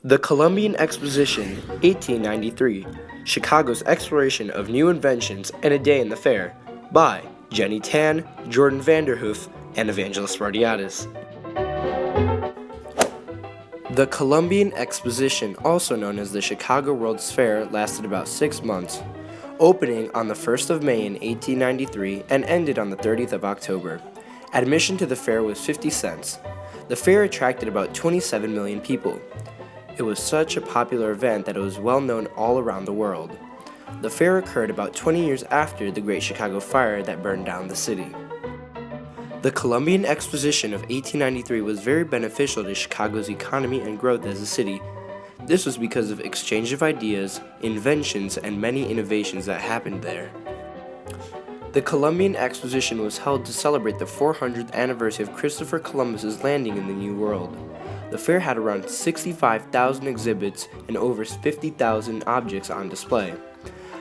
The Colombian Exposition, 1893, Chicago's Exploration of New Inventions and a Day in the Fair, by Jenny Tan, Jordan Vanderhoof, and Evangelist Spartiatis. The Colombian Exposition, also known as the Chicago World's Fair, lasted about 6 months, opening on the 1st of May in 1893 and ended on the 30th of October. Admission to the fair was 50 cents. The fair attracted about 27 million people. It was such a popular event that it was well known all around the world. The fair occurred about 20 years after the Great Chicago Fire that burned down the city. The Colombian Exposition of 1893 was very beneficial to Chicago's economy and growth as a city. This was because of exchange of ideas, inventions, and many innovations that happened there. The Colombian Exposition was held to celebrate the 400th anniversary of Christopher Columbus's landing in the New World. The fair had around 65,000 exhibits and over 50,000 objects on display.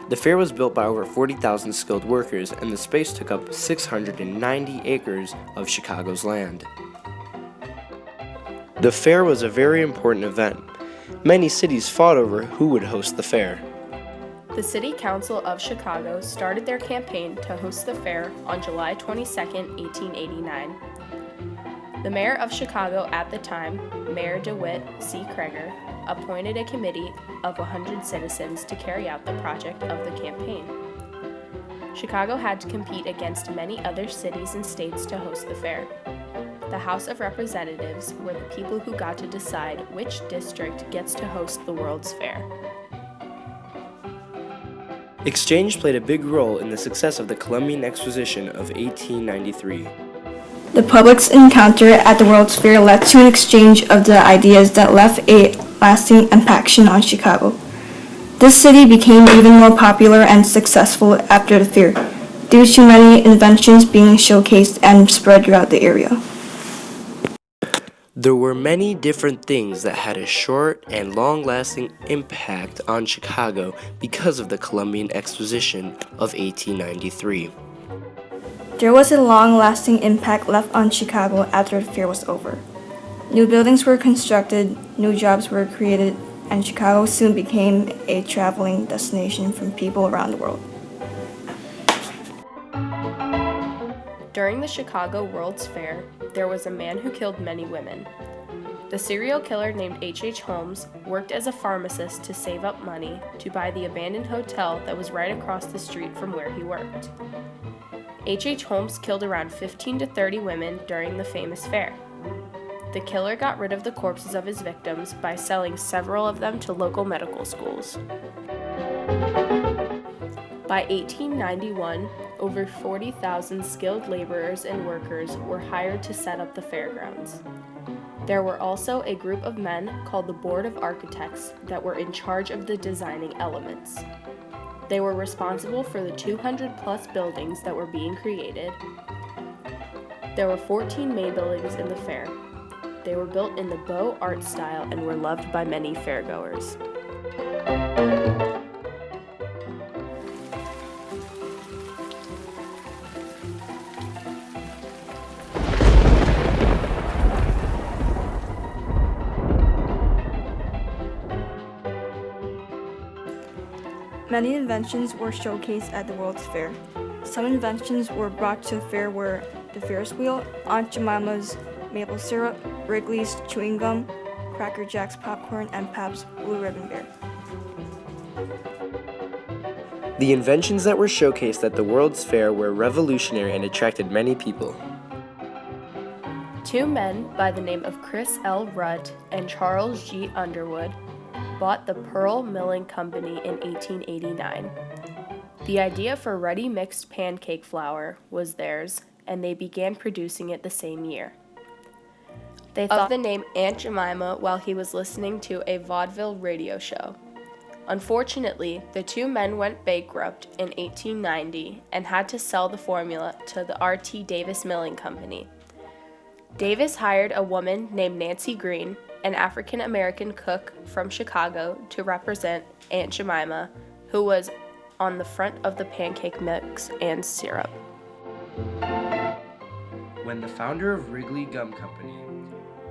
The fair was built by over 40,000 skilled workers, and the space took up 690 acres of Chicago's land. The fair was a very important event. Many cities fought over who would host the fair. The City Council of Chicago started their campaign to host the fair on July 22, 1889. The mayor of Chicago at the time, Mayor DeWitt C. Kreger, appointed a committee of 100 citizens to carry out the project of the campaign. Chicago had to compete against many other cities and states to host the fair. The House of Representatives were the people who got to decide which district gets to host the World's Fair. Exchange played a big role in the success of the Colombian Exposition of 1893. The public's encounter at the World's Fair led to an exchange of the ideas that left a lasting impression on Chicago. This city became even more popular and successful after the fair, due to many inventions being showcased and spread throughout the area. There were many different things that had a short and long-lasting impact on Chicago because of the Colombian Exposition of 1893. There was a long-lasting impact left on Chicago after the fair was over. New buildings were constructed, new jobs were created, and Chicago soon became a traveling destination from people around the world. During the Chicago World's Fair, there was a man who killed many women. The serial killer named H.H. Holmes worked as a pharmacist to save up money to buy the abandoned hotel that was right across the street from where he worked. H.H. Holmes killed around 15 to 30 women during the famous fair. The killer got rid of the corpses of his victims by selling several of them to local medical schools. By 1891, over 40,000 skilled laborers and workers were hired to set up the fairgrounds. There were also a group of men called the Board of Architects that were in charge of the designing elements. They were responsible for the 200-plus buildings that were being created. There were 14 main buildings in the fair. They were built in the Beaux Arts style and were loved by many fairgoers. Many inventions were showcased at the World's Fair. Some inventions were brought to the fair were the Ferris wheel, Aunt Jemima's maple syrup, Wrigley's chewing gum, Cracker Jack's popcorn, and Pabst's Blue Ribbon Beer. The inventions that were showcased at the World's Fair were revolutionary and attracted many people. Two men by the name of Chris L. Rudd and Charles G. Underwood bought the Pearl Milling Company in 1889. The idea for ready mixed pancake flour was theirs, and they began producing it the same year. They thought of the name Aunt Jemima while he was listening to a vaudeville radio show. Unfortunately, the two men went bankrupt in 1890 and had to sell the formula to the R.T. Davis Milling Company. Davis hired a woman named Nancy Green, an African-American cook from Chicago, to represent Aunt Jemima, who was on the front of the pancake mix and syrup. When the founder of Wrigley Gum Company,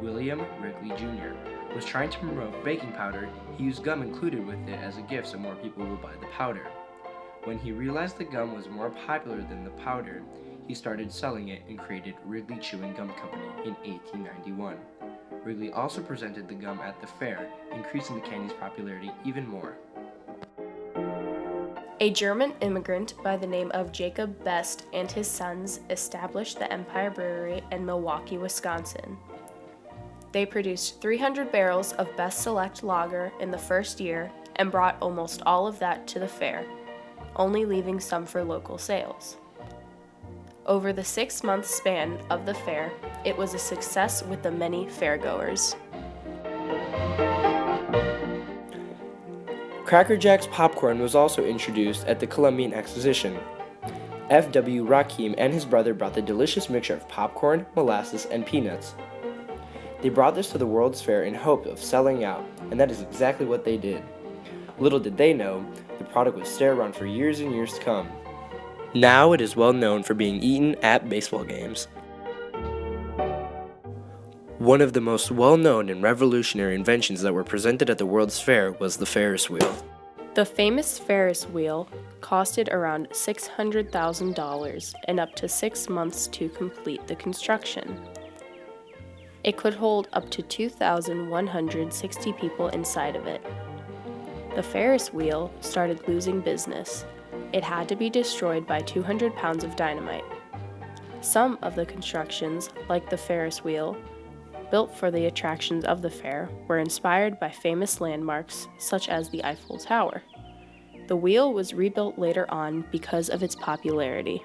William Wrigley Jr., was trying to promote baking powder, he used gum included with it as a gift so more people will buy the powder. When he realized the gum was more popular than the powder, he started selling it and created Wrigley Chewing Gum Company in 1891. Wrigley also presented the gum at the fair, increasing the candy's popularity even more. A German immigrant by the name of Jacob Best and his sons established the Empire Brewery in Milwaukee, Wisconsin. They produced 300 barrels of Best Select lager in the first year and brought almost all of that to the fair, only leaving some for local sales. Over the 6-month span of the fair, it was a success with the many fairgoers. Cracker Jack's popcorn was also introduced at the Colombian Exposition. F.W. Rakim and his brother brought the delicious mixture of popcorn, molasses, and peanuts. They brought this to the World's Fair in hope of selling out, and that is exactly what they did. Little did they know, the product would stay around for years and years to come. Now it is well known for being eaten at baseball games. One of the most well-known and revolutionary inventions that were presented at the World's Fair was the Ferris wheel. The famous Ferris wheel costed around $600,000 and up to 6 months to complete the construction. It could hold up to 2,160 people inside of it. The Ferris wheel started losing business. It had to be destroyed by 200 pounds of dynamite. Some of the constructions, like the Ferris wheel, built for the attractions of the fair, were inspired by famous landmarks such as the Eiffel Tower. The wheel was rebuilt later on because of its popularity.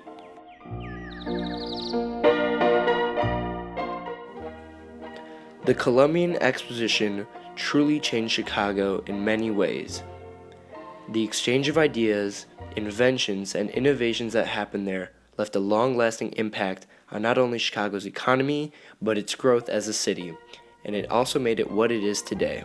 The Colombian Exposition truly changed Chicago in many ways. The exchange of ideas, inventions, and innovations that happened there left a long-lasting impact on not only Chicago's economy, but its growth as a city, and it also made it what it is today.